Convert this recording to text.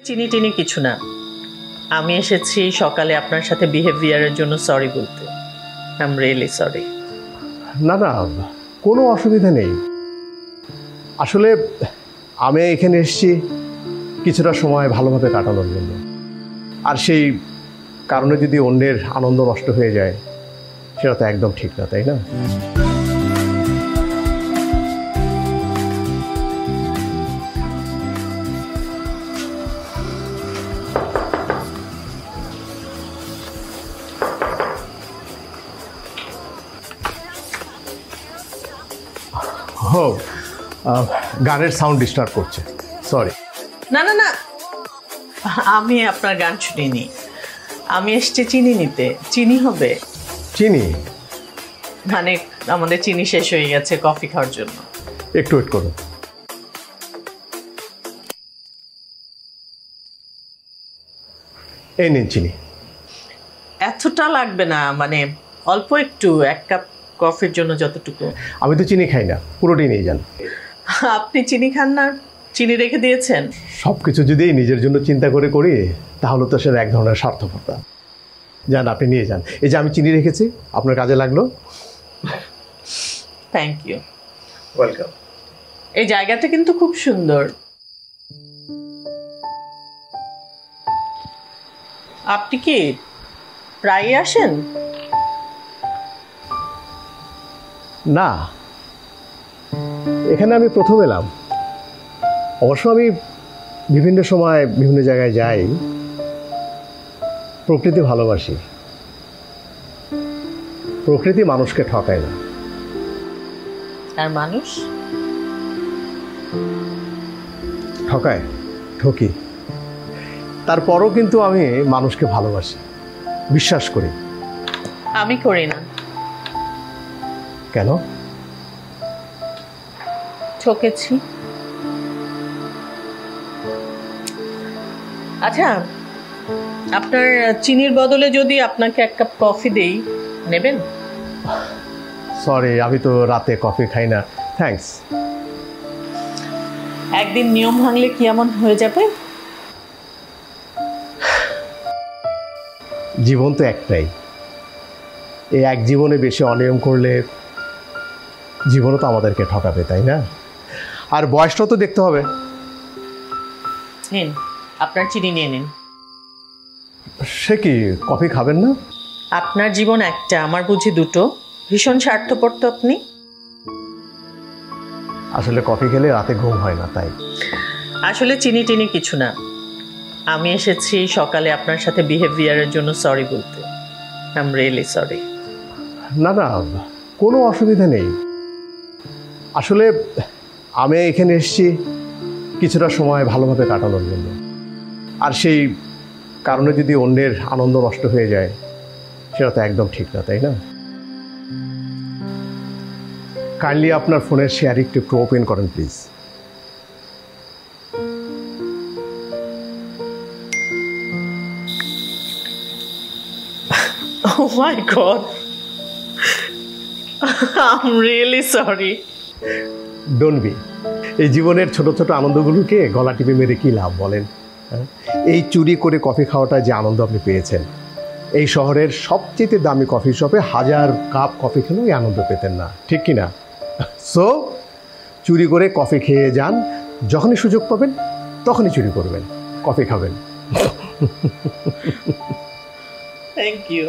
চিনি টিনি কিছু না, আমি এসেছি সকালে আপনার সাথে বিহেভিয়ারের জন্য সরি বলতে। I am really sorry. না না, কোনো অসুবিধা নেই। আসলে আমি এখানে এসেছি কিছুটা সময় ভালোভাবে কাটানোর জন্য, আর সেই কারণে যদি অন্যের আনন্দ নষ্ট হয়ে যায় সেটা তো একদম ঠিক না, তাই না? ও, গানের সাউন্ড ডিস্টার্ব করছে, সরি। না না না, আমি আপনার গান শুনিনি, আমি এসেছি চিনি নিতে। চিনি হবে? চিনি মানে আমাদের চিনি শেষ হয়ে গেছে কফি খাওয়ার জন্য। একটু ওয়েট করুন। এই নিন চিনি। এতটা লাগবে না, মানে অল্প একটু, এক কাপ কফির জন্য যতটুকু। আমি তো চিনি খাই না, পুরোটাই নিয়ে যান। আপনি চিনি খান না, চিনি রেখে দিয়েছেন? সব কিছু যদি নিজের জন্য চিন্তা করে করি তাহলে তো সেটা এক ধরনের স্বার্থপরতা। যান, আপনি নিয়ে যান। এই যে আমি চিনি রেখেছি, আপনার কাজে লাগলো। Thank you. ওয়েলকাম। এই জায়গাটা কিন্তু খুব সুন্দর। আপনি কি প্রায়ই আসেন? না, এখানে আমি প্রথম এলাম। অবশ্য আমি বিভিন্ন সময় বিভিন্ন জায়গায় যাই। প্রকৃতি ভালোবাসি, প্রকৃতি মানুষকে ঠকায় না। আর মানুষ ঠকায়, ঠকি। তারপরও কিন্তু আমি মানুষকে ভালোবাসি, বিশ্বাস করি। আমি করি না। কেন? ঠকেছি। আচ্ছা, আপনার চিনির বদলে যদি আপনাকে এক কাপ কফি দেই, নেবেন? সরি, আমি তো রাতে কফি খাই না, থ্যাঙ্কস। একদিন নিয়ম ভাঙলে কি এমন হয়ে যাবে? জীবন তো একটাই, এই এক জীবনে বেশি অনিয়ম করলে জীবনও তো আমাদেরকে ঠকাবে, তাই না? আর বয়সটাও তো দেখতে হবে। নিন, আপনার চিনি নিয়ে নিন। সে কি, কফি খাবেন না? আপনার জীবন একটা, আমার বুঝি দুটো। ভীষণ স্বার্থপর তো আপনি। আসলে কফি খেলে রাতে ঘুম হয় না, তাই। আসলে চিনি টিনি কিছু না, আমি এসেছি সকালে আপনার সাথে বিহেভিয়ারের জন্য সরি বলতে। I am really sorry. না না, কোনো অসুবিধা নেই। আসলে আমি এখানে এসেছি কিছুটা সময় ভালোভাবে কাটানোর জন্য, আর সেই কারণে যদি অন্যের আনন্দ নষ্ট হয়ে যায় সেটা তো একদম ঠিক না, তাই না? কাইন্ডলি আপনার ফোনের শেয়ার একটু ওপেন করেন please. Oh my God. I'm really sorry. Don't be. এই জীবনের ছোট ছোট আনন্দগুলোকে গলা টিপে মেরে কী লাভ বলেন? এই চুরি করে কফি খাওয়াটা যে আনন্দ আপনি পেয়েছেন, এই শহরের সবচেয়ে দামি কফি শপে 1000 কাপ কফি খেলেও এই আনন্দ পেতেন না, ঠিক কি না? সো চুরি করে কফি খেয়ে যান, যখনই সুযোগ পাবেন তখনই চুরি করবেন, কফি খাবেন। Thank you.